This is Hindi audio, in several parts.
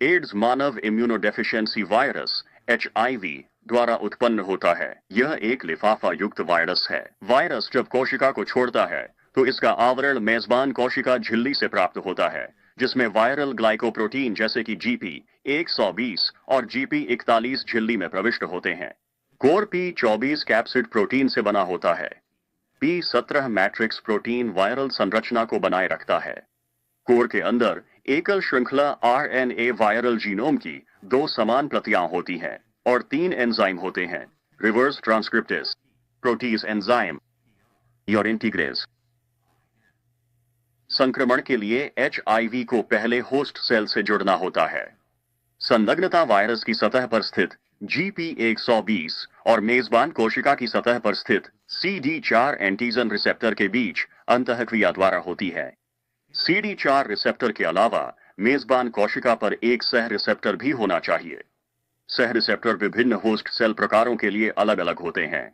एड्स मानव इम्यूनोडेफिशिएंसी वायरस HIV द्वारा उत्पन्न होता है। यह एक लिफाफा युक्त वायरस है। वायरस जब कोशिका को छोड़ता है तो इसका आवरण मेजबान कोशिका झिल्ली से प्राप्त होता है, जिसमें वायरल ग्लाइकोप्रोटीन जैसे कि GP 120 और GP 41 झिल्ली में प्रविष्ट होते हैं। कोर P24 कैप्सिड प्रोटीन से बना होता है। P17 मैट्रिक्स प्रोटीन वायरल संरचना को बनाए रखता है। कोर के अंदर एकल श्रृंखला RNA वायरल जीनोम की 2 समान प्रतियां होती हैं और 3 एंजाइम होते हैं: रिवर्स ट्रांसक्रिप्टेस, प्रोटीज एंजाइम और इंटीग्रेज। संक्रमण के लिए HIV को पहले होस्ट सेल से जुड़ना होता है। संलग्नता वायरस की सतह पर स्थित GP 120 और मेजबान कोशिका की सतह पर स्थित CD4 एंटीजन रिसेप्टर के बीच अंतःक्रिया द्वारा होती है। CD4 रिसेप्टर के अलावा मेजबान कोशिका पर एक सह रिसेप्टर भी होना चाहिए। सह रिसेप्टर विभिन्न होस्ट सेल प्रकारों के लिए अलग अलग होते हैं।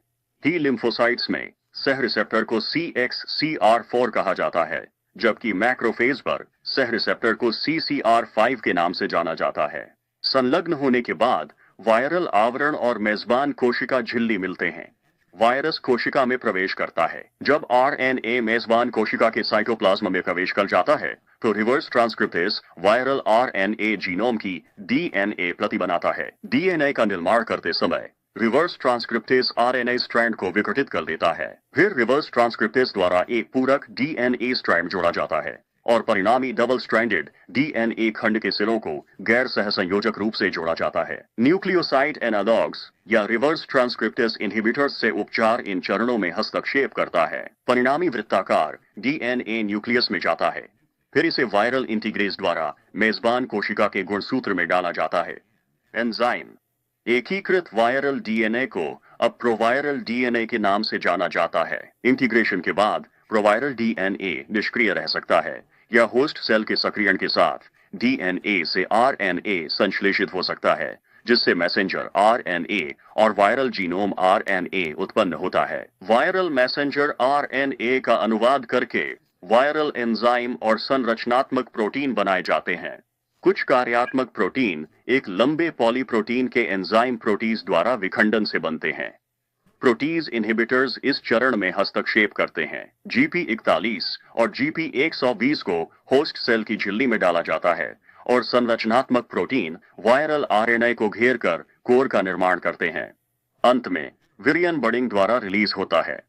T लिम्फोसाइट्स में सह रिसेप्टर को CXCR4 कहा जाता है, जबकि मैक्रोफेज पर सह रिसेप्टर को CCR5 के नाम से जाना जाता है। संलग्न होने के बाद वायरल आवरण और मेजबान कोशिका झिल्ली मिलते हैं। वायरस कोशिका में प्रवेश करता है। जब RNA मेजबान कोशिका के साइटोप्लाज्म में प्रवेश कर जाता है तो reverse transcriptase viral RNA genome की DNA प्रति बनाता है। DNA का निर्माण करते समय रिवर्स ट्रांसक्रिप्टेस RNA स्ट्रैंड को विघटित कर देता है। फिर रिवर्स ट्रांसक्रिप्टेस द्वारा एक पूरक DNA स्ट्रैंड जोड़ा जाता है और परिणामी डबल स्ट्रैंडेड DNA खंड के सिरों को गैर सहसंयोजक रूप से जोड़ा जाता है। न्यूक्लियोसाइड एनालॉग्स या रिवर्स ट्रांसक्रिप्टेस इनहिबिटर्स से उपचार इन चरणों में हस्तक्षेप करता है। परिणामी वृत्ताकार DNA न्यूक्लियस में जाता है। फिर इसे वायरल इंटीग्रेज द्वारा मेजबान कोशिका के गुणसूत्र में डाला जाता है। एंजाइम एकीकृत वायरल DNA को अब प्रोवायरल DNA के नाम से जाना जाता है। इंटीग्रेशन के बाद प्रोवायरल DNA निष्क्रिय रह सकता है या होस्ट सेल के सक्रियण के साथ DNA से RNA संश्लेषित हो सकता है, जिससे मैसेंजर RNA और वायरल जीनोम RNA उत्पन्न होता है। वायरल मैसेंजर RNA का अनुवाद करके वायरल एंजाइम और संरचनात्मक प्रोटीन बनाए जाते हैं। कुछ कार्यात्मक प्रोटीन एक लंबे पॉलीप्रोटीन के एंजाइम प्रोटीज द्वारा विखंडन से बनते हैं। प्रोटीज इनहिबिटर्स इस चरण में हस्तक्षेप करते हैं। GP 41 और GP 120 को होस्ट सेल की झिल्ली में डाला जाता है और संरचनात्मक प्रोटीन वायरल RNA को घेर कर कोर का निर्माण करते हैं। अंत में विरियन बडिंग द्वारा रिलीज होता है।